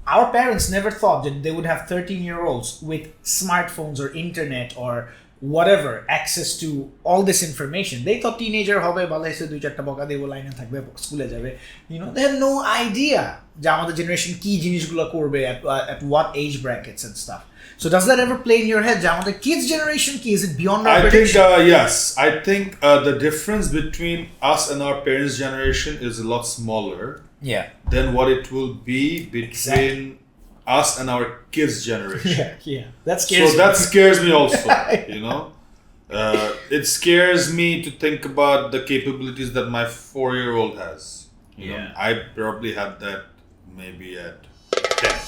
our parents never thought that they would have 13-year-olds with smartphones or internet or whatever access to all this information. They thought teenager hobe bhalo ese dui charta boka debo line thakbe school e jabe. They had no idea je amader generation ki jinish gulo korbe at what age brackets and stuff. So does that ever play in your head? The kids' generation, is it beyond our prediction? I think, yes. I think the difference between us and our parents' generation is a lot smaller than what it will be between us and our kids' generation. Yeah. That scares me. So that scares me also, It scares me to think about the capabilities that my 4-year-old has. I probably had that maybe at 10.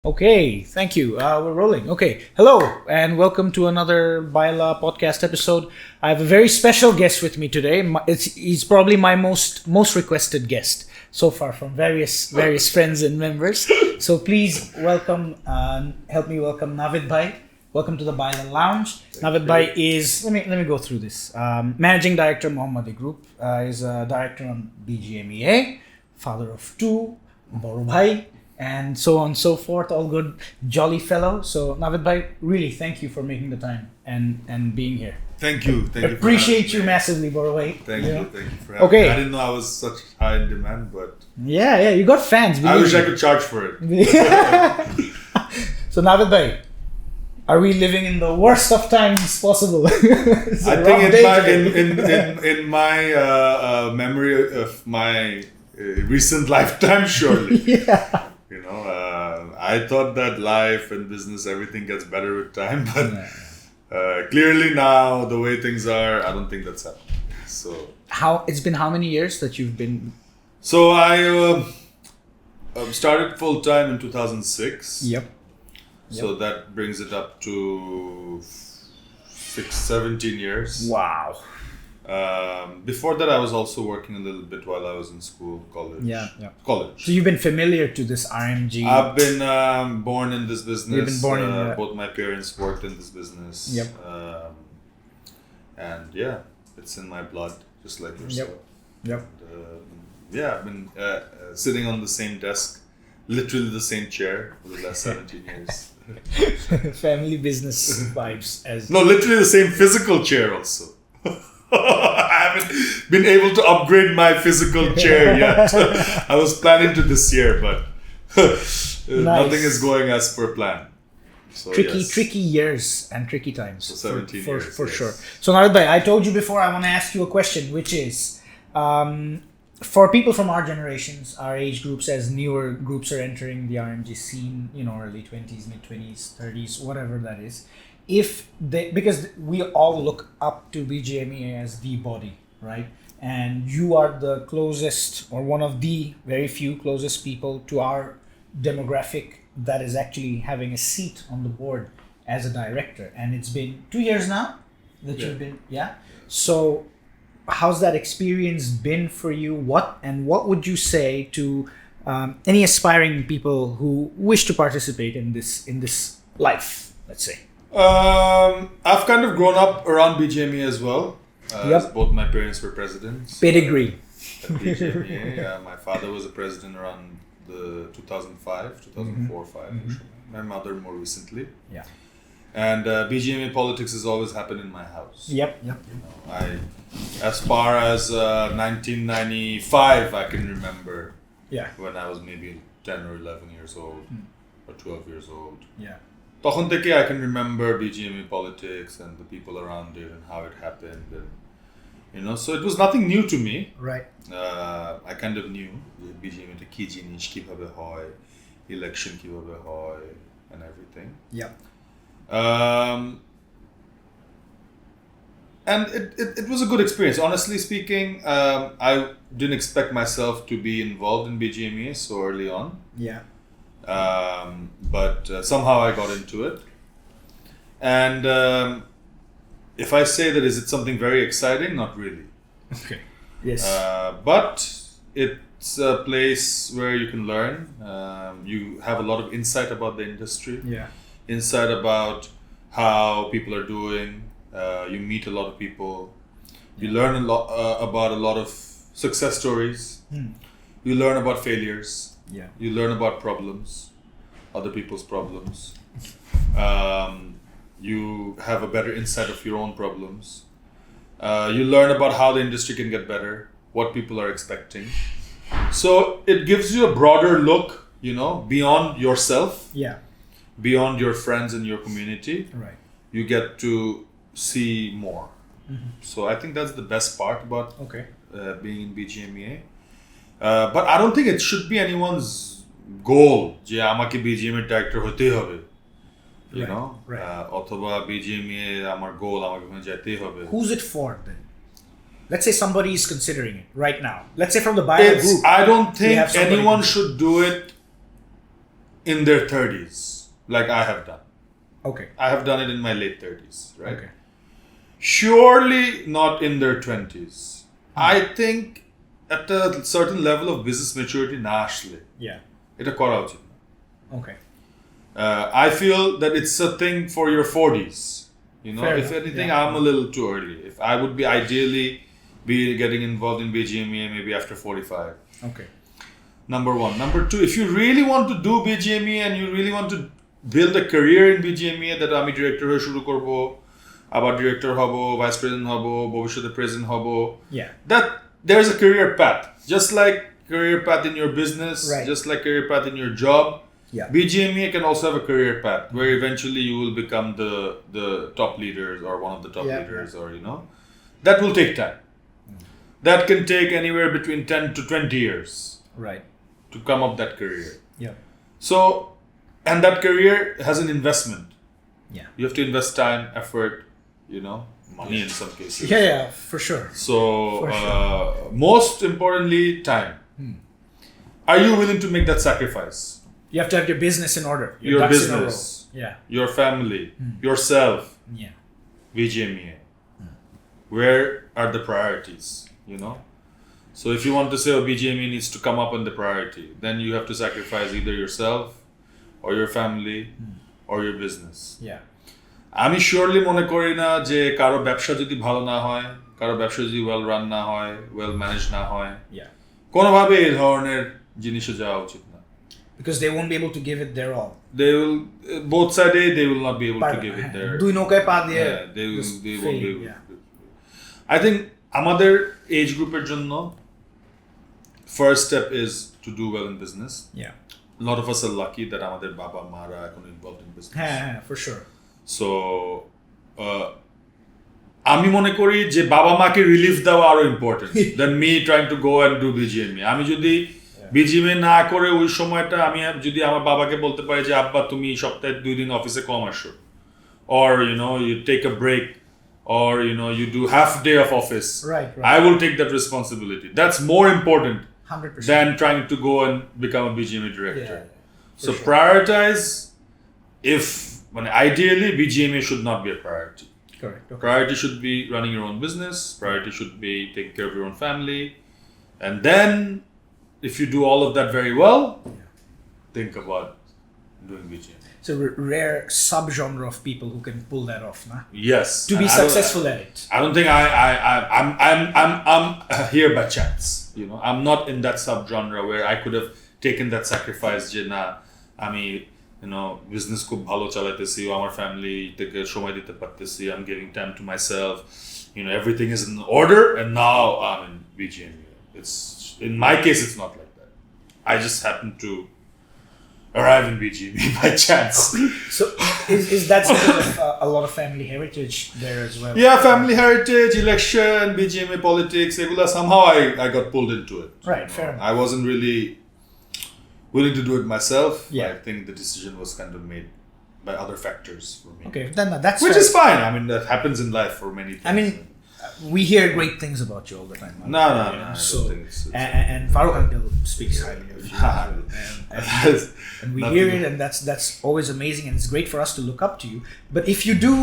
Okay, thank you. We're rolling. Okay, hello and welcome to another Bayla Podcast episode. I have a very special guest with me today. He's probably my most requested guest so far from various friends and members. So please help me welcome Navid Bhai. Welcome to the Bayla Lounge. Navid Bhai is, let me go through this. Managing Director, Mohammadi Group. He's a director on BGMEA, father of 2, Boro Bhai, and so on and so forth. All good, jolly fellow. So Navid Bhai, really thank you for making the time and being here. Thank you. Appreciate you massively, Boro Bhai. Thank you for having me. I didn't know I was such high in demand, but yeah, you got fans. I wish I could charge for it. So Navid Bhai, are we living in the worst of times possible? I think in my memory of my recent lifetime, surely. I thought that life and business, everything gets better with time, but clearly now, the way things are, I don't think that's happening. So it's been how many years that you've been? So I started full time in 2006. Yep. So that brings it up to 17 years. Wow. Before that, I was also working a little bit while I was in school, college. College. So you've been familiar to this RMG? I've been born in this business. You've been born in both my parents worked in this business. Yep. And it's in my blood, just like yourself. Yep. And, I've been sitting on the same desk, literally the same chair for the last 17 years. Family business vibes. No, literally the same physical chair also. I haven't been able to upgrade my physical chair yet. I was planning to this year, but nothing is going as per plan. So, tricky years and tricky times. So 17 years. For sure. So Navid Bhai, I told you before, I want to ask you a question, which is, for people from our generations, our age groups, as newer groups are entering the RMG scene, early 20s, mid 20s, 30s, whatever that is. Because we all look up to BGMEA as the body, right? And you are the closest, or one of the very few closest people to our demographic that is actually having a seat on the board as a director. And it's been 2 years now that you've been, So how's that experience been for you? What would you say to any aspiring people who wish to participate in this life, let's say? I've kind of grown up around BGME as well. As both my parents were presidents. Pedigree. At BGME, my father was a president around the 2004-5. My mother more recently. Yeah. And BGME politics has always happened in my house. Yep. As far as 1995, I can remember. Yeah. When I was maybe 10 or 11 years old or 12 years old. Yeah. তখন থেকে I can remember BGME politics and the people around it and how it happened, and so it was nothing new to me. Right. I kind of knew BGME তে কি জিনিস, কিভাবে হয়, election কিভাবে হয়, and everything. Yeah. And it was a good experience. Honestly speaking, I didn't expect myself to be involved in BGME so early on. Yeah. But somehow I got into it. And if I say that, is it something very exciting? Not really. Okay. Yes. But it's a place where you can learn. You have a lot of insight about the industry. Yeah. Insight about how people are doing. You meet a lot of people. You learn a lot about a lot of success stories. You learn about failures. Yeah. You learn about problems, other people's problems. You have a better insight of your own problems. You learn about how the industry can get better, what people are expecting. So it gives you a broader look, beyond yourself, beyond your friends and your community. Right. You get to see more. So I think that's the best part about being in BGMEA. But I don't think it should be anyone's goal. যে আমাকে BGMEA director হতে হবে. You know? অথবা BGMEA আমার goal, আমাকে ওখানে যেতেই হবে. Who's it for then? Let's say somebody is considering it right now. Let's say from the Bayla Group. I don't think anyone should do it in their 30s, like I have done. Okay. I have done it in my late 30s, right? Okay. Surely not in their 20s. I think at a certain level of business maturity, na ashle. Yeah. Eta kora uchit na. Okay. I feel that it's a thing for your 40s. Fair if enough. anything, I'm a little too early. If I would be ideally be getting involved in BGMEA maybe after 45. Okay. Number one. Number two, if you really want to do BGMEA and you really want to build a career in BGMEA, that আমি director হয়ে শুরু করব, আবার director হব, vice president হব, ভবিষ্যতে president হব. Yeah. That there's a career path. Just like career path in your business, Right. just like career path in your job. Yeah. BGMEA can also have a career path where eventually you will become the top leaders or one of the top leaders, or that will take time. That can take anywhere between 10 to 20 years. Right. To come up that career. Yeah. So, and that career has an investment. Yeah. You have to invest time, effort, money in some cases. Yeah, for sure. So, most importantly, time. Are you willing to make that sacrifice? You have to have your business in order. Your ducks business, in a row. Yeah. your family, yourself, Yeah. BGMEA. Where are the priorities, So if you want to say, BGMEA needs to come up on the priority, then you have to sacrifice either yourself or your family or your business. Yeah. আমি surely মনে করি না যে কারো ব্যবসা যদি ভালো না হয়, কারো ব্যবসা যদি well run না হয়, well managed না হয়, কোনোভাবে এই ধরনের জিনিসে যাওয়া উচিত না. Because they won't be able to give it their all. They will, both sides, they will not be able to give it their. দুই নৌকায় পা দিয়ে they won't be able to. I think আমাদের age গ্রুপের জন্য first step is to do well in business. Yeah. A lot of us are lucky that আমাদের বাবা মারা এখন involved in business. হ্যাঁ, for sure. So আমি মনে করি যে বাবা মাকে রিলিফ দেওয়া আরো important than me trying to go and do BGMEA. আমি যদি BGMEA না করে ওই সময়টা আমি যদি আমার বাবাকে বলতে পারি যে আব্বা তুমি সপ্তাহে 2 দিন অফিসে কম আসো, or you take a break, or you do half day of office, right. I will take that responsibility. That's more important 100%. than trying to go and become a BGMEA director. So sure. Prioritize. If ideally BGMEA should not be a priority. Correct. Okay. Priority should be running your own business. Priority should be taking care of your own family. And then, if you do all of that very well, think about doing BGMEA. It's a rare subgenre of people who can pull that off, nah? Yes. To be successful at it. I don't think I'm here by chance. I'm not in that subgenre where I could have taken that sacrifice. Business খুব ভালো চালাইতেছি, আমার family থেকে সময় দিতে পারতেছি, I'm giving time to myself, everything is in order, and now I'm in BGMEA. It's in my case, it's not like that. I just happened to arrive in BGMEA by chance. So is that because of a lot of family heritage there as well? Yeah, family heritage, election, BGMEA politics, somehow I got pulled into it. Right, fair enough. I wasn't really willing to do it myself. Yeah. I think the decision was kind of made by other factors for me. Okay, then that's which fair. is fine. I mean, that happens in life for many things. I mean, we hear great things about you all the time. No. So, and Farooq Uncle speaks highly of you. and we hear it, and that's always amazing, and it's great for us to look up to you. But if you do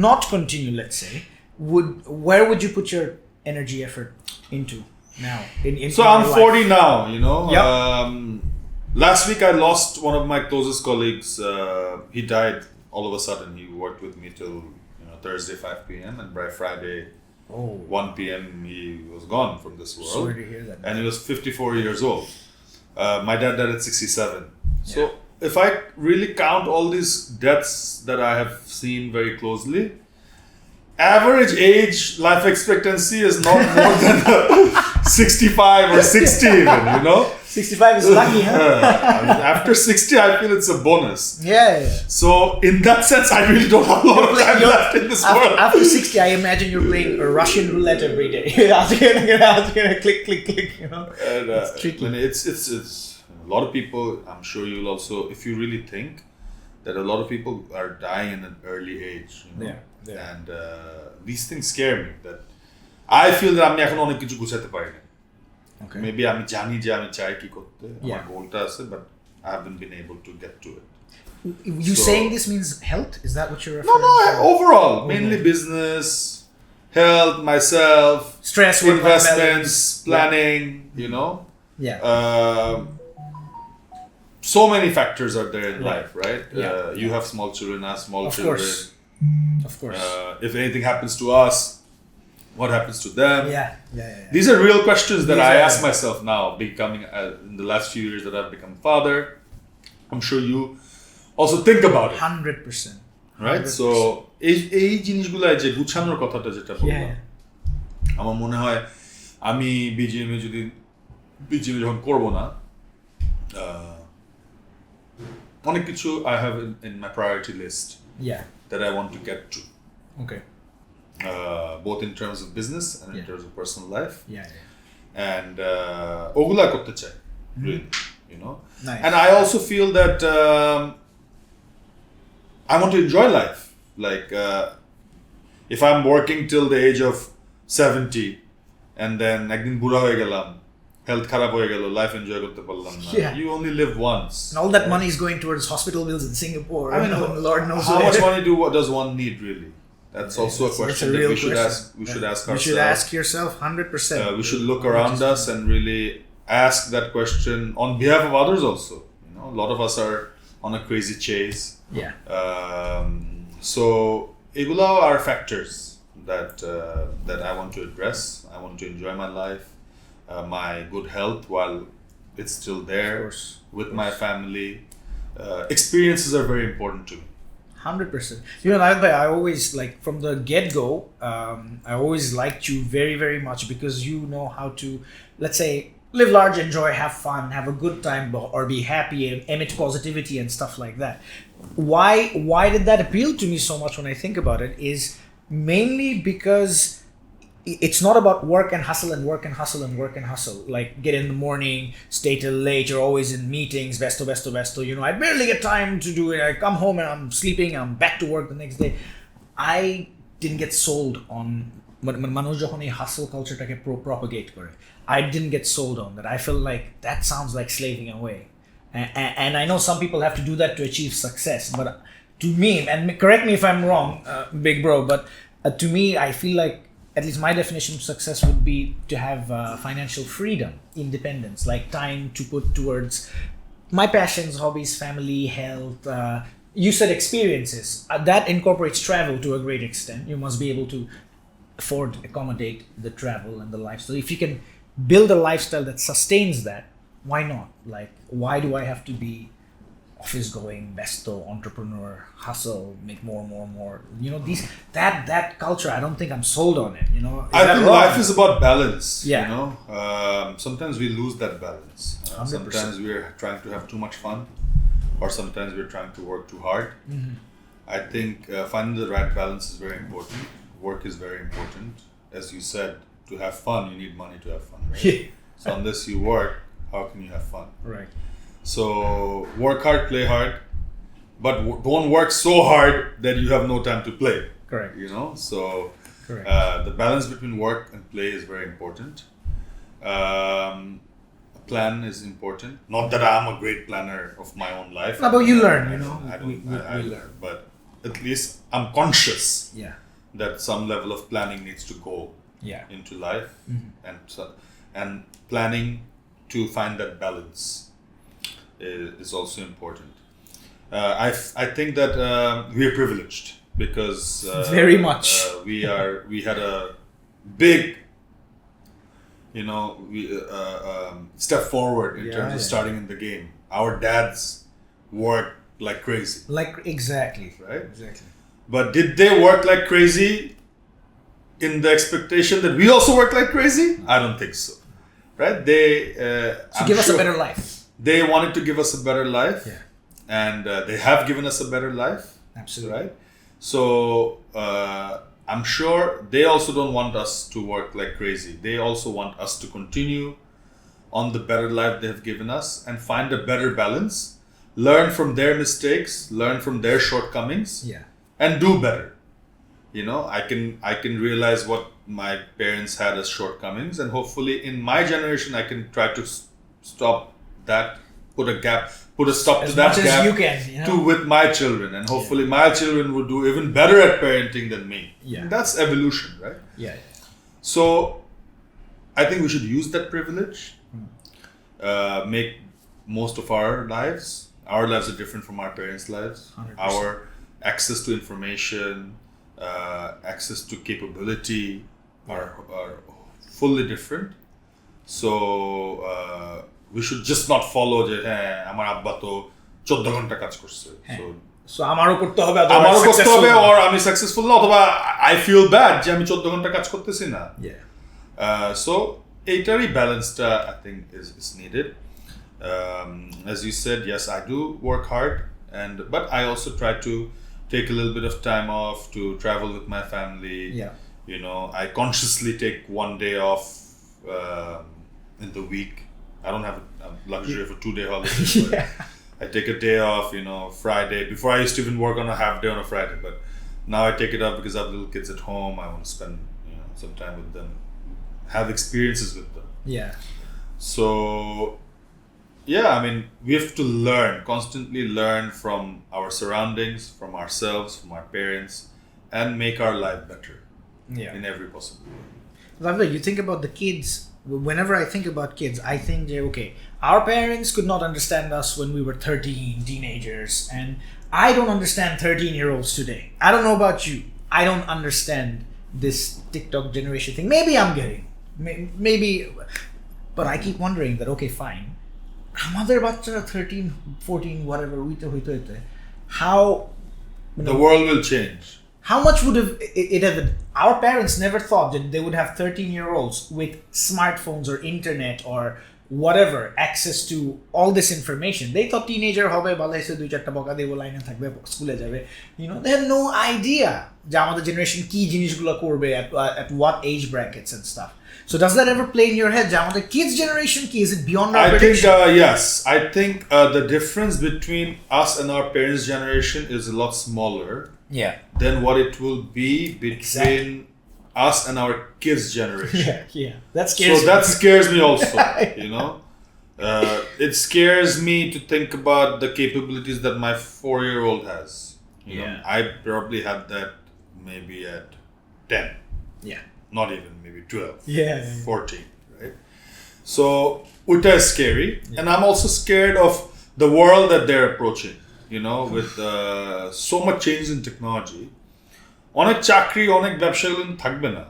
not continue, let's say, where would you put your energy effort into now? So I'm 40 now, Yep. Last week I lost one of my closest colleagues. He died all of a sudden he worked with me till Thursday 5 p.m. and by Friday 1 p.m. he was gone from this world. Sorry to hear that. And he was 54 years old. My dad died at 67. So if I really count all these deaths that I have seen very closely, average age life expectancy is not more than 65 or 60 even, 65 is lucky, huh? After 60, I feel it's a bonus. Yeah. So in that sense, I really don't have a lot of time left in this world. After 60, I imagine you're playing Russian roulette every day. Click, click, click, And, it's tricky. It's a lot of people, I'm sure you'll also, if you really think that a lot of people are dying in an early age. Yeah. And these things scare me. That I feel that আমি এখন অনেক কিছু গুছাতে পারি না. Okay. Maybe আমি জানি যে আমি চাই কি করতে, আমার গোলটা আছে, but I haven't been able to get to it. You saying this means health? Is that what you're referring No, to? overall, mainly business, health, myself, Stress, investments, planning, Yeah. So many factors are there in life, right? Yeah. You have small children, I have small children. Of course. If anything happens to us, what happens to them? Yeah. These are real questions that I ask myself now, becoming in the last few years that I've become father. I'm sure you also think about it. 100%. Right? So, এই জিনিসগুলো যে গুছানোর কথাটা যেটা বললাম, আমার মনে হয় আমি বিজিএমএ যখন করব না, অনেক কিছু I have in my priority list that I want to get to. Okay. Both in terms of business and in terms of personal life. And ওগুলা করতে চাই, really, Nice. And I also feel that I want to enjoy life. Like if I'm working till the age of 70 and then একদিন বুড়া হয়ে গেলাম, health খারাপ হয়ে গেল, life enjoy করতে পারলাম না. You only live once. And all that money is going towards hospital bills in Singapore. I mean, Lord knows how much money does one need really? That's also a question that we should ask. We should ask ourselves. You should ask yourself 100%. We should look around us and really ask that question on behalf of others also. A lot of us are on a crazy chase. So egula are factors that I want to address. I want to enjoy my life, my good health while it's still there, with my family. Experiences are very important to me. 100%. Navid bhai, I always, like, from the get-go, I always liked you very, very much because you know how to, let's say, live large, enjoy, have fun, have a good time, or be happy and emit positivity and stuff like that. Why did that appeal to me so much when I think about it is mainly because it's not about work and hustle and work and hustle and work and hustle. Like, get in the morning, stay till late, you're always in meetings, besto. I barely get time to do it. I come home and I'm sleeping, I'm back to work the next day. I didn't get sold on মানুষ যখন এই hustle culture-টাকে propagate করে. I didn't get sold on that. I felt like that sounds like slaving away. And I know some people have to do that to achieve success, but to me, and correct me if I'm wrong, big bro, but to me, I feel like at least my definition of success would be to have financial freedom, independence, like time to put towards my passions, hobbies, family, health. You said experiences. That incorporates travel to a great extent. You must be able to accommodate the travel and the lifestyle. If you can build a lifestyle that sustains that, why not? Like, why do I have to be office going, besto, entrepreneur, hustle, make more? That culture, I don't think I'm sold on it. I think life is about balance. Sometimes we lose that balance. 100%. Sometimes we're trying to have too much fun, or sometimes we're trying to work too hard. I think finding the right balance is very important. Work is very important. As you said, to have fun, you need money to have fun, right? So unless you work, how can you have fun? Right. So work hard, play hard, but don't work so hard that you have no time to play. Correct. So Correct. The balance between work and play is very important. A plan is important. Not that I'm a great planner of my own life. No, but you learn, I learn, but at least I'm conscious that some level of planning needs to go into life, and planning to find that balance is also important. I think that we are privileged because very much we had a big step forward in terms of starting in the game. Our dads worked like crazy. Exactly. Right? Exactly. But did they work like crazy in the expectation that we also work like crazy? I don't think so. Right? They give us a better life. They wanted to give us a better life. Yeah. And they have given us a better life. Absolutely. Right? So I'm sure they also don't want us to work like crazy. They also want us to continue on the better life they have given us and find a better balance, learn from their mistakes, learn from their shortcomings, and do better. I can realize what my parents had as shortcomings, and hopefully in my generation I can try to stop that, put a stop to that gap as you can, with my children, and hopefully my children will do even better at parenting than me. Yeah. That's evolution, right? Yeah. So I think we should use that privilege, make most of our lives. Our lives are different from our parents' lives. 100%. Our access to information, access to capability are fully different. So we should just not follow যে আমার আব্বা তো 14 ঘন্টা কাজ করছে, so আমারও করতে হবে or আমি সাকসেসফুল না, অথবা I feel bad যে আমি 14 ঘন্টা কাজ করতেছি না. So এইটারই ব্যালেন্সটা I think is needed. As you said, yes, I do work hard, but I also try to take a little bit of time off to travel with my family. I consciously take one day off in the week. I don't have a luxury of a 2-day holiday. I take a day off, Friday. Before I used to even work on a half day on a Friday, but now I take it off because I have little kids at home. I want to spend some time with them, have experiences with them. So I mean, we have to constantly learn from our surroundings, from ourselves, from our parents, and make our life better in every possible way. Lavda, you think about the kids. Whenever I think about kids, I think our parents could not understand us when we were 13, teenagers, and I don't understand 13-year-olds today. I don't know about you. I don't understand this TikTok generation thing. Maybe I'm getting, but I keep wondering that, fine. আমাদের বাচ্চারা 13, 14, whatever, how the world will change. How much would it have? Our parents never thought that they would have 13-year-olds with smartphones or internet or whatever access to all this information. They thought teenager hobe balaise 2-4 boka debo line thakbe school jabe. They had no idea যে আমাদের generation কি জিনিসগুলো করবে at what age brackets and stuff. So does that ever play in your head? The kids' generation, is it beyond our prediction? I think, yes. I think the difference between us and our parents' generation is a lot smaller than what it will be between us and our kids' generation. That scares me. So that scares me also, It scares me to think about the capabilities that my 4-year-old has. I probably had that maybe at 10. Not even, maybe 12, 14, right? So, Uta is scary. And I'm also scared of the world that they're approaching, with so much change in technology. Onek chakri, onek ব্যবসাগুলো থাকবে না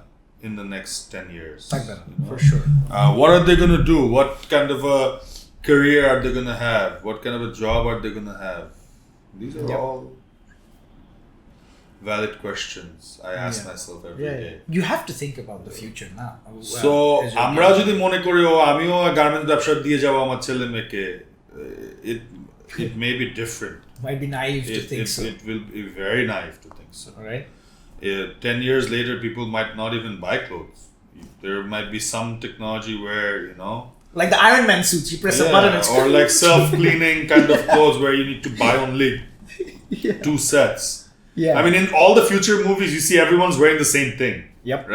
in the next 10 years. For sure. What are they going to do? What kind of a career are they going to have? What kind of a job are they going to have? These are all valid questions I ask myself every day. You have to think about the future now. So আমরা যদি মনে করি আমিও garments ব্যবসা দিয়ে যাব আমার ছেলে মেয়েকে, it may be different. Might be naive to think so. It will be very naive to think so. All right. 10 years later, people might not even buy clothes. There might be some technology where like the Iron Man suits, you press a button and or like self-cleaning kind of clothes where you need to buy only 2 sets. I mean, in all the future movies, you see everyone's wearing the same thing.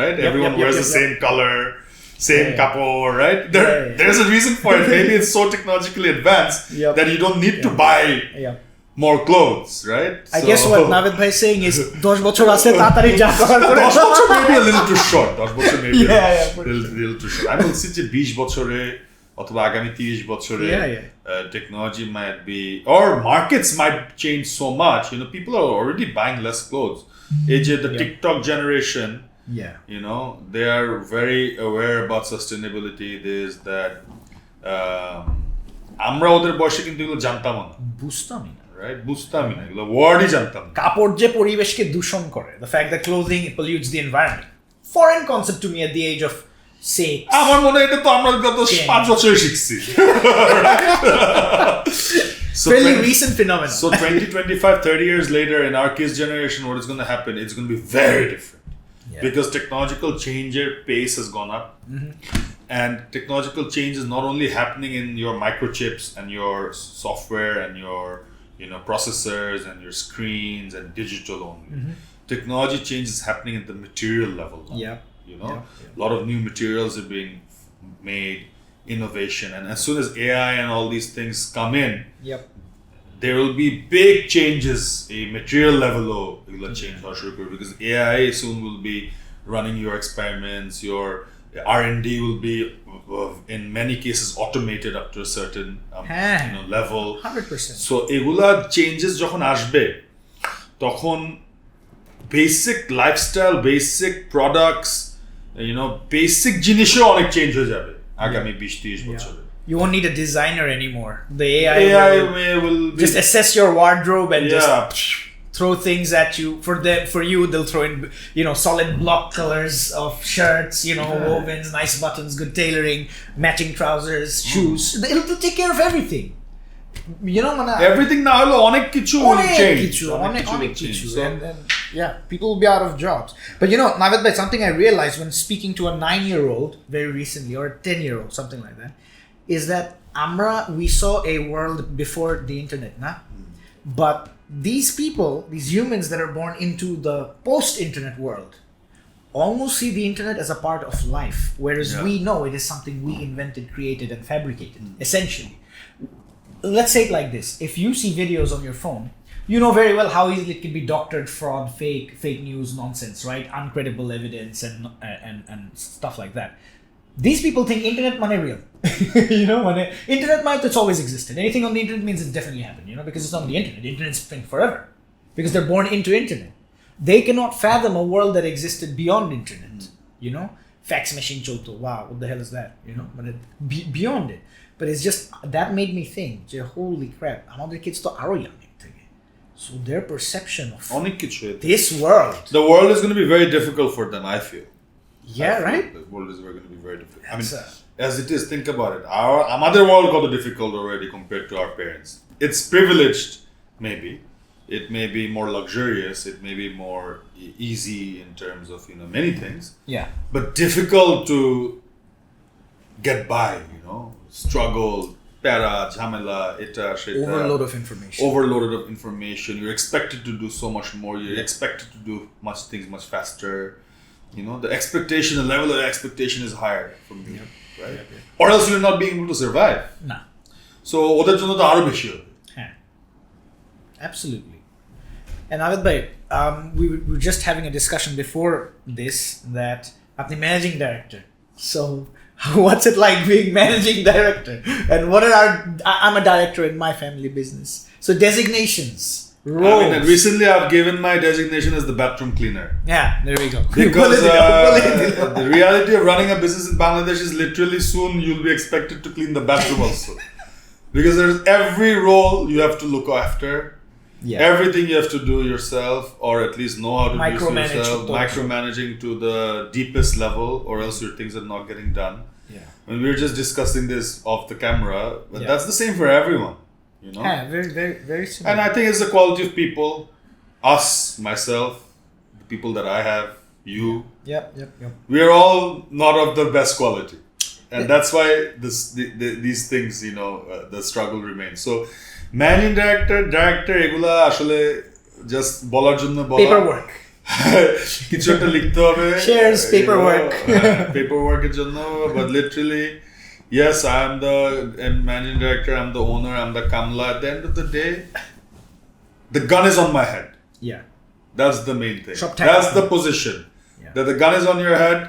Right? Everyone wears the same color, same couple, right? There's a reason for it. Maybe it's so technologically advanced that you don't need to buy more clothes, right? I guess what Navid bhai is saying is 10 বছর আছে তাড়াতাড়ি যা করার করে 10 বছর maybe a little too short. 10 বছর maybe a little too short. আমি বলছি যে 20 বছরে অথবা আগামী 30 বছরে technology might be, or markets might change so much. People are already buying less clothes. The TikTok generation, they are very aware about sustainability, this, that. আমরা ওদের বয়সে কিন্তু এগুলো জানতাম না, বুঝতামই না, রাইট? বুঝতামই না, এগুলো ওয়ার্ডই জানতাম না। কাপড় যে পরিবেশকে দূষণ করে, the fact that clothing pollutes the environment, foreign concept to me at the age of 6. আমার মনে হয় এটা তো আমরা গত 5 বছরে শিখছি। Fairly recent phenomenon. So 20, 25, 30 years later, in our kids' generation, what is going to happen? It's going to be very different. Because technological pace has gone up. And technological change is not only happening in your microchips and your software and your processors and your screens and digital only. Technology change is happening at the material level now. A lot of new materials are being made, innovation, and as soon as AI and all these things come in, there will be big changes a material level change because AI soon will be running your experiments, your R&D will be in many cases automated up to a certain level. 100%. So egula changes যখন আসবে তখন basic lifestyle, basic products, basic জিনিসও অনেক change হয়ে যাবে আগামী 20-30 বছরে। You won't need a designer anymore. The AI will just assess your wardrobe and just throw things at you. For you, they'll throw in solid block colors of shirts, wovens, nice buttons, good tailoring, matching trousers, shoes. It'll take care of everything. Everything now অনেক কিছু change. অনেক কিছু. And people will be out of jobs. But Navid bhai, something I realized when speaking to a 9-year-old very recently, or a 10-year-old, something like that, is that we saw a world before the internet, but these people, these humans that are born into the post-internet world, almost see the internet as a part of life, whereas we know it is something we invented, created, and fabricated, essentially. Let's say it like this. If you see videos on your phone, you know very well how easily it can be doctored, fraud, fake news, nonsense, right? Uncredible evidence and stuff like that. These people think internet money real. Internet money, it's always existed. Anything on the internet means it's definitely happened, because it's on the internet. The internet's been forever. Because they're born into internet. They cannot fathom a world that existed beyond internet. Fax machine cholto, wow, what the hell is that? But beyond it. But it's just, that made me think, holy crap, আমাদের kids to aro young. So their perception of this world. The world is going to be very difficult for them, I feel. Right? The world is going to be very difficult. As it is, think about it. Our mother world got difficult already compared to our parents. It's privileged, maybe. It may be more luxurious. It may be more easy in terms of many things. But difficult to get by. Struggle, para, jhamela, eta, sheta. Overloaded of information. You're expected to do so much more. You're expected to do things much faster. The expectation, the level of expectation is higher from you, right? Or else you're not being able to survive. No. So, ওদের জন্য তো আরো বেশি হবে। Absolutely. And Navid bhai, we were just having a discussion before this that আপনি managing director. So, what's it like being managing director? And I'm a director in my family business. So, designations. Roles. Recently I've given my designation as the bathroom cleaner. Yeah, there we go. Because the reality of running a business in Bangladesh is literally soon you'll be expected to clean the bathroom also. Because there's every role you have to look after. Everything you have to do yourself, or at least know how to do yourself. Micromanaging to the deepest level, or else your things are not getting done. And we were just discussing this off the camera, but that's the same for everyone. Very, very, very similar. And I think it's the quality of people, us, myself, the people that I have, you. Yep. We are all not of the best quality. And that's why these things, the struggle remains. So, managing director, egula ashole just bolar jonno bola. Paperwork. কিছু একটা লিখতে হবে। Shares, paperwork. Paperwork এর জন্য, but literally, yes, I'm the managing director, I'm the owner, I'm the Kamla. At the end of the day, the gun is on my head. That's the main thing. That's the position. That the gun is on your head,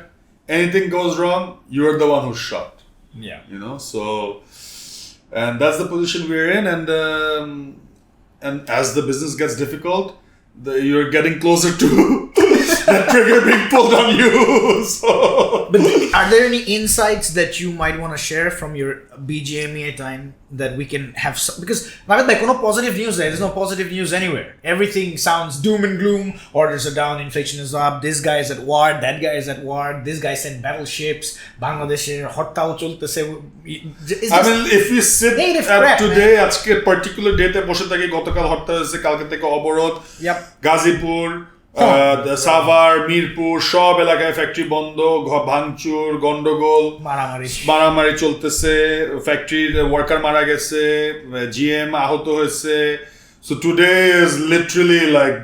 anything goes wrong, you're the one who's shot. Yeah. You know, so, and that's the position we're in, and as the business gets difficult, you're getting closer to that trigger being pulled on you. So, but are there any insights that you might want to share from your BGMEA time that we can have some, because Navid bhai, kono positive news there's no positive news anywhere. Everything sounds doom and gloom. Orders are down, inflation is up, this guy is at war, that guy is at war, this guy sent battleships, Bangladesher হরতাল চলতেছে. I mean, if we sit at today, আজকে particular date বসে থাকি, গতকাল হরতাল হয়েছে, কালকে থেকে অবরোধ, গাজীপুর, সাভার, মিরপুর, সব এলাকায় ফ্যাক্টরি বন্ধ, ভাঙচুর, গন্ডগোল, মারামারি চলতেছে, ফ্যাক্টরির ওয়ার্কার মারা গেছে, জিএম আহত হয়েছে. So today is literally like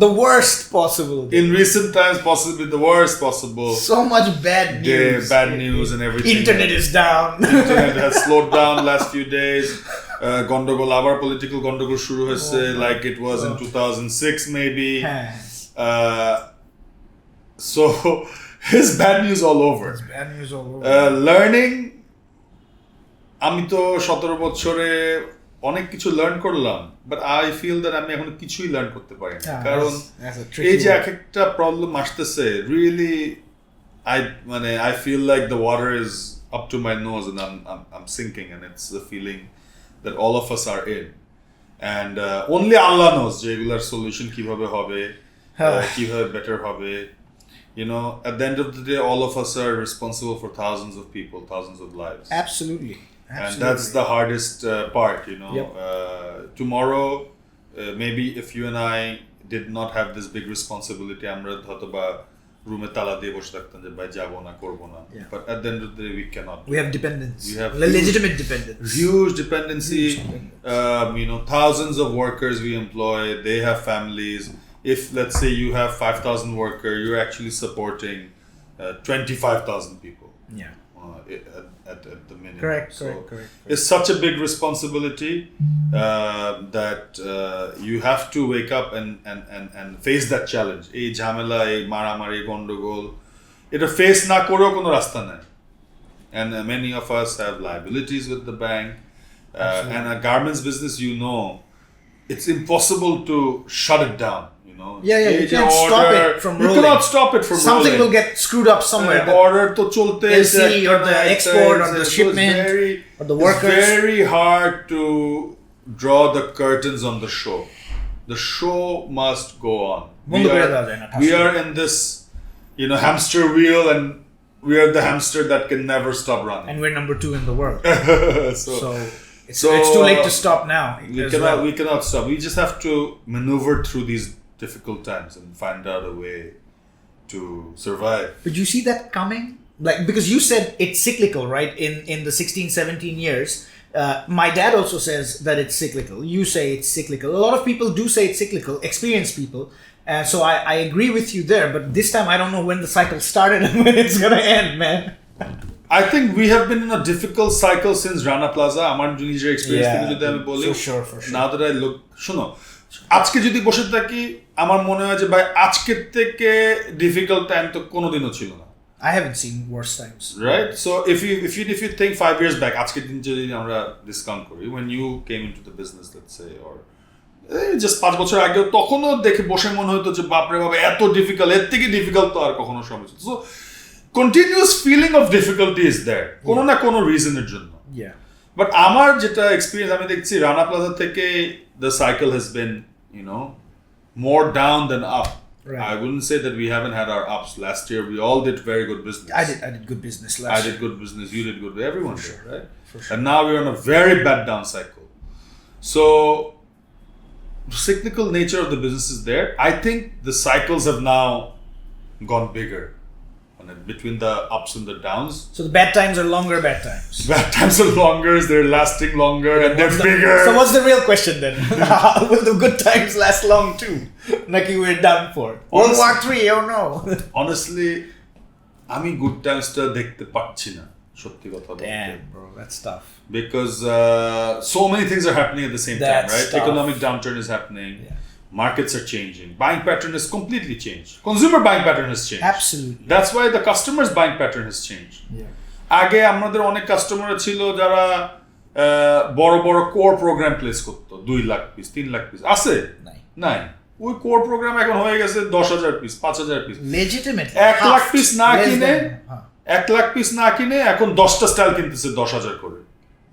the worst possible day. In recent times, possibly the worst possible. So much bad news. Bad news and everything. Internet is down. Internet has slowed down last few days. Gondogol, our political Gondogol shuru hoise like it was in 2006 maybe. So his bad news all over. It's bad news all over. Learning, আমি তো 17 বছরে অনেক কিছু learn করলাম, but I feel that আমি এখন কিছুই learn করতে পারি না, কারণ এই যে এক একটা প্রবলেম আসতেছে, really I feel like the water is up to my nose and I'm sinking, and it's the feeling that all of us are in, and only Allah knows যে এগুলার সলিউশন কিভাবে হবে, কিভাবে বেটার হবে. You know, at the end of the day, all of us are responsible for thousands of people, thousands of lives. Absolutely. And that's the hardest part, you know. Yep. Tomorrow, maybe if you and I did not have this big responsibility, আমরা হয়তো বা রুমে তালা দিয়ে বসে থাকতাম যে ভাই যাবো না, করবো না. But at the end of the day, we cannot. We have dependence. We have legitimate dependence. Huge dependency. You know, thousands of workers we employ. They have families. If let's say you have 5,000 workers, you're actually supporting 25,000 people. Yeah. At the minimum. Correct. It's such a big responsibility that you have to wake up and face that challenge. এই ঝামেলা, এই মারামারি, গন্ডগোল, এটা face না করেও কোনো রাস্তা নাই. And many of us have liabilities with the bank. And a garments business, you know, it's impossible to shut it down. Yeah, you can't stop it from rolling. You cannot stop it from Something rolling. will get screwed up somewhere. The order to cholte, LC or the export or the shipment or the workers. It's very hard to draw the curtains on the show. The show must go on. We are in this, you know, hamster wheel, and we are the hamster that can never stop running. And we're number 2 in the world. So it's too late to stop now. We cannot stop. We just have to maneuver through these difficult times and find out a way to survive. But you see that coming? Like, because you said it's cyclical, right? In the 16, 17 years. My dad also says that it's cyclical. You say it's cyclical. A lot of people do say it's cyclical, experienced people. So I agree with you there. But this time I don't know when the cycle started and when it's going to end, man. I think we have been in a difficult cycle since Rana Plaza. আমার নিজের experience থেকে যদি আমি বলি, for sure. Now that I look, শোনো, আজকে যদি বসে থাকি, আমার মনে হয় যে ভাই আজকের থেকে ডিফিকাল্ট টাইম তো কোনোদিনও ছিল না. I haven't seen worse times. Right? So if you think 5 years back, আজকের দিন যদি আমরা ডিসকাউন্ট করি, when you came into the business, let's say, or just 5 বছর আগে, তখনও দেখে বসে মনে হতো যে বাপরে বাবা এত ডিফিকাল্ট, এর থেকে ডিফিকাল্ট তো আর কখনো সময় ছিল. So continuous feeling of difficulty is there. কোনো না কোনো রিজনের জন্য. Yeah. But আমার যেটা এক্সপেরিয়েন্স আমি দেখছি, রানা প্লাজা থেকে the cycle has been, you know, more down than up. Right. I wouldn't say that we haven't had our ups. Last year we all did very good business. I did good business last year. I did good business. You did good. Everyone did, right? For sure. And now we're on a very bad down cycle. So the cyclical nature of the business is there. I think the cycles have now gone bigger. Between the ups and the downs. So the bad times are longer bad times. Bad times are longer, they're lasting longer, and they're bigger. So what's the real question then? Will the good times last long too? Like you were done for. World War III, oh no. Honestly, আমি good times টা দেখতে পাচ্ছি না, সত্যি কথা বলতে. Damn, bro, that's tough. Because so many things are happening at the same time, right? Tough. Economic downturn is happening. Yeah. Markets are changing. Buying pattern has completely changed. Consumer buying pattern has changed. Absolutely. That's why the customer's buying pattern has changed. Yeah. আগে আমাদের অনেক customer ছিল যারা বড় বড় core programme place করতো 2 lakh piece 3 lakh piece আছে নাই ওই কোর প্রোগ্রাম এখন হয়ে গেছে 10,000 piece 5,000 piece legitimate 1 lakh piece না কিনে 1 লাখ পিস না কিনে এখন 10টা স্টাইল কিনতেছে 10,000 করে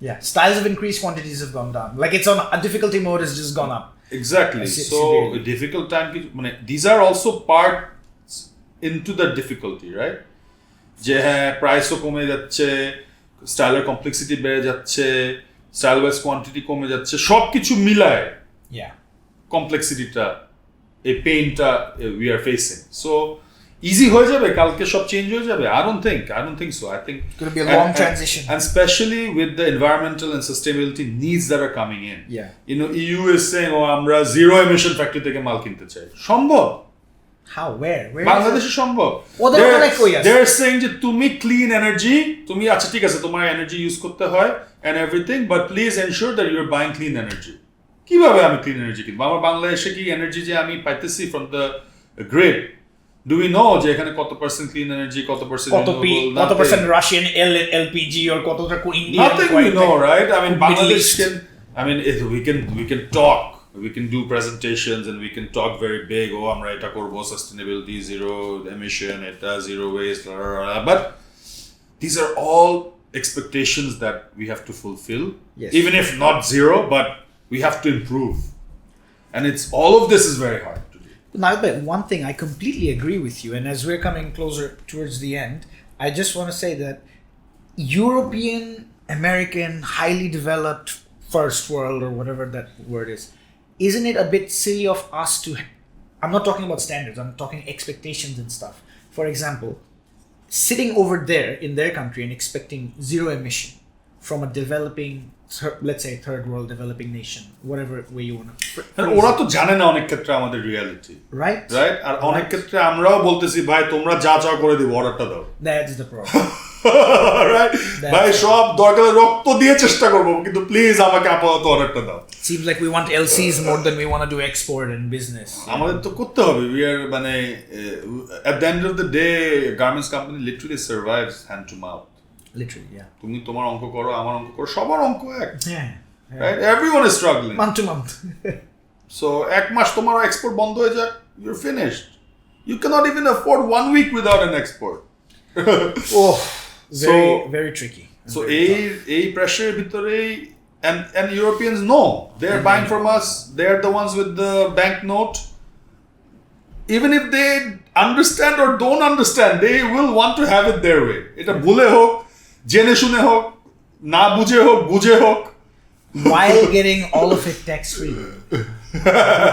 Yeah, styles have increased, quantities have gone down. Like it's on a difficulty mode has just gone up. Exactly. So a difficult time. These are also parts into the difficulty, right? যে হ্যাঁ প্রাইসও কমে যাচ্ছে, স্টাইলের complexity বেড়ে যাচ্ছে, style wise quantity কমে যাচ্ছে, সবকিছু মিলায় কমপ্লেক্সিটিটা এই পেইনটা we are facing. So easy হয়ে যাবে কালকে সব চেঞ্জ হয়ে যাবে? I don't think so. I think it's going to be a long transition, and especially with the environmental and sustainability needs that are coming in. You know, EU is saying আমরা zero emission factory থেকে মাল কিনতে চাই। সম্ভব? How? Where বাংলাদেশে সম্ভব? They're saying যে তুমি clean energy, তুমি আচ্ছা ঠিক আছে তোমার energy use করতে হয় and everything, but please ensure that you're buying clean energy. কিভাবে আমি clean energy কিনবো? আমার বাংলাদেশে কি energy যে আমি পাইতেছি from the grid, do we know যে এখানে কত % clean energy, কত % Russian LPG or কতটা Indian? Nothing we know, right? I mean, Bangladesh we can talk, we can do presentations and we can talk very big. Oh, আমরা এটা করব, sustainability, zero emission, এটা zero waste, blah, blah, blah. But these are all expectations that we have to fulfill, even if not zero, but we have to improve. And it's all of this is very hard. Now, but one thing I completely agree with you, and as we're coming closer towards the end, I just want to say that European, American, highly developed first world or whatever that word is, isn't it a bit silly of us to, I'm not talking about standards, I'm talking expectations and stuff. For example, sitting over there in their country and expecting zero emission from a developing, let's say third world developing nation, whatever way you want to. ওরা তো জানে না অনেক ক্ষেত্রে আমাদের reality, right? আর অনেক ক্ষেত্রে আমরাও বলতেছি ভাই তোমরা যা চাও করে দিও, অর্ডারটা দাও। That's the problem. Right? ভাই সব দরকার রক্ত দিয়ে চেষ্টা করব, কিন্তু প্লিজ আমাকে আপাতত অর্ডারটা দাও। Seems like we want LCs more than we want to do export and business. আমাদের তো করতে হবে। We are মানে at the end of the day garments company literally survives hand to mouth. Literally, yeah. তুমি তোমার অঙ্ক করো, আমার অঙ্ক করো, সবার অঙ্ক এক। Right? Everyone is struggling. Month to month. So এক মাস তোমার এক্সপোর্ট বন্ধ হয়ে যাক, you're finished. You cannot even afford 1 week without an export. Very tricky. So এই প্রেসারের ভিতরে and Europeans know they're buying from us. They're the ones with the banknote. Even if they understand or don't understand, they will want to have it their way. এটা ভুলে হোক, জেনে শুনে হোক, না বুঝে হোক, বুঝে হোক, while getting all of it tax free.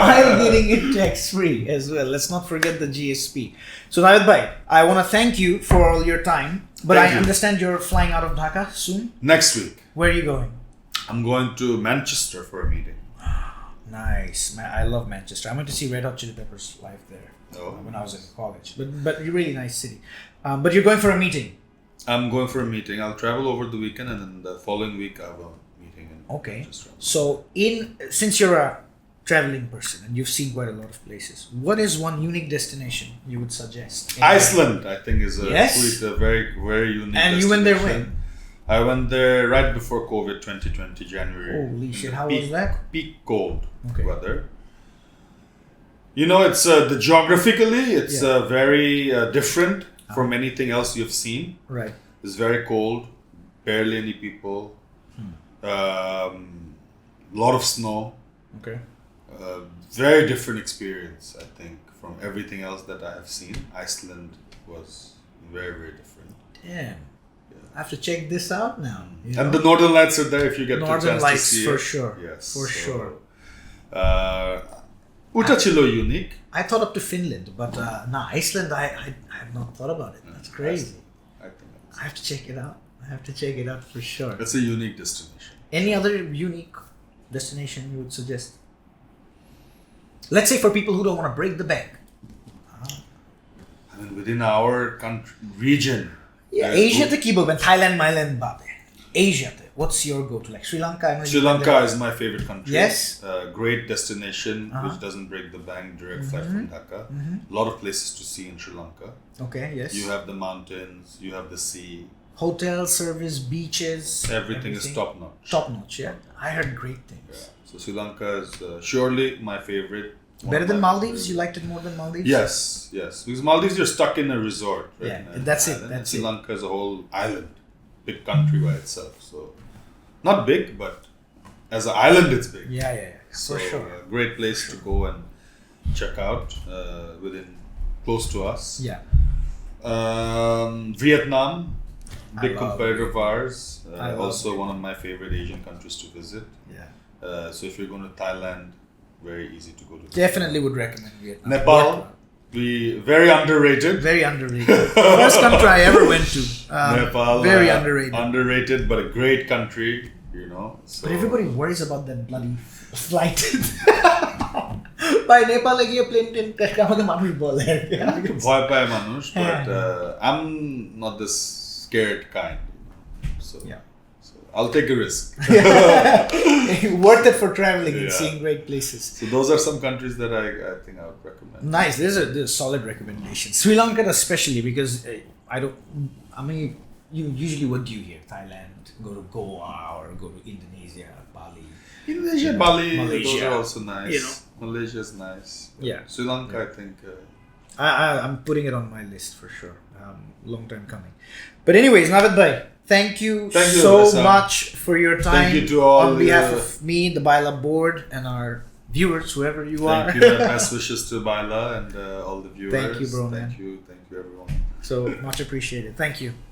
While getting it tax free as well. Let's not forget the GSP. So Navid bhai, I want to thank you for all your time, but I understand you're flying out of Dhaka soon. Next week. Where are you going? I'm going to Manchester for a meeting. Nice. I love Manchester. I went to see Red Hot Chili Peppers live there when I was in college. But really nice city. But you're going for a meeting. I'm going for a meeting. I'll travel over the weekend and then the following week I have a meeting in Manchester. So since you're a traveling person and you've seen quite a lot of places, what is one unique destination you would suggest? Iceland, I think, is a very, very unique destination. And you went there when? I went there right before COVID, 2020, January. Holy shit, how was that? Peak cold weather. You know, it's geographically, it's very different from anything else you've seen. Right. It's very cold, barely any people, lot of snow. Okay. Very different experience, I think, from everything else that I have seen. Iceland was very, very different. Damn. I have to check this out now. And the Northern Lights are there if you get the chance Northern Lights to see for it. sure. Yes. For sure. Uta chilo unique. I thought up to Finland, but Iceland, I have not thought about it. That's crazy. I have to check it out. For sure. That's a unique destination. Any other unique destination you would suggest? Let's say for people who don't want to break the bank. I mean, within our country, region. Yeah, Asia te ki bolben, Thailand, Myland babe. Asia te, what's your go-to? Like Sri Lanka? Sri Lanka is my favorite country. Yes. Great destination, which doesn't break the bank, direct flight from Dhaka. A lot of places to see in Sri Lanka. Okay, yes. You have the mountains, you have the sea. Hotel service, beaches. Everything is top notch. Top notch, yeah. I heard great things. Yeah. So Sri Lanka is surely my favorite. Better than Maldives? You liked it more than Maldives? Yes. Because Maldives, you're stuck in a resort. Right? Yeah, that's it. That's Sri Lanka is a whole island, big country by itself. So not big, but as an island, it's big. Yeah. So for sure. Great place to go and check out close to us. Yeah. Vietnam, big love competitor of ours. Also Vietnam. one of my favorite Asian countries to visit. Yeah. So if you're going to Thailand, very easy to go to. Definitely would recommend Vietnam. Nepal, very underrated. Very underrated. First country I ever went to. Nepal, very underrated. Underrated, but a great country, you know. So. But everybody worries about that bloody flight. By Nepal, like a plane ভয় পায় মানুষ, but I'm not this scared kind. So I'll take a risk. Worth it for traveling and seeing great places. So those are some countries that I think I would recommend. Nice. These are solid recommendations. Sri Lanka especially, because usually what do you hear? Thailand, go to Goa or go to Indonesia, Bali. Bali, Malaysia. Those are also nice. You know. Malaysia is nice. Yeah. Sri Lanka, I think. I'm putting it on my list for sure. Long time coming. But anyways, Navid bhai, thank you so much for your time. Thank you to all on behalf of me, the Bayla board, and our viewers, whoever you are. Thank you. Best wishes to Bayla and all the viewers. Thank you, bro. Thank you, everyone. So much appreciated. Thank you.